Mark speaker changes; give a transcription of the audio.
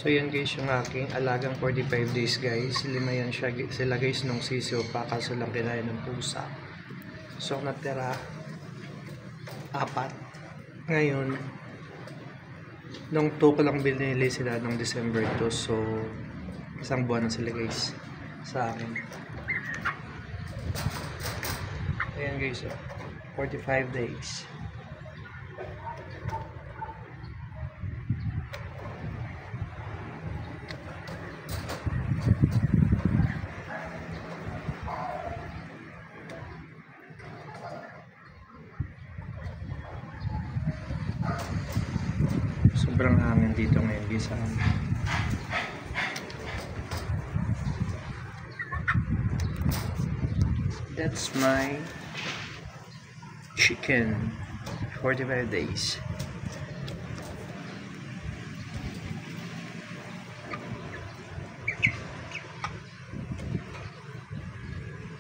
Speaker 1: So yan guys, yung aking alagang 45 days guys. Lima yan sila guys nung sisiyo pa, kaso lang kinaya ng pusa. So natira 4. Ngayon nung 2 ko lang binili sila nung December 2. So isang buwan na sila guys sa akin. Ayan guys, 45 days. Sobrang hangin dito ngayon guys. That's my chicken 45 days.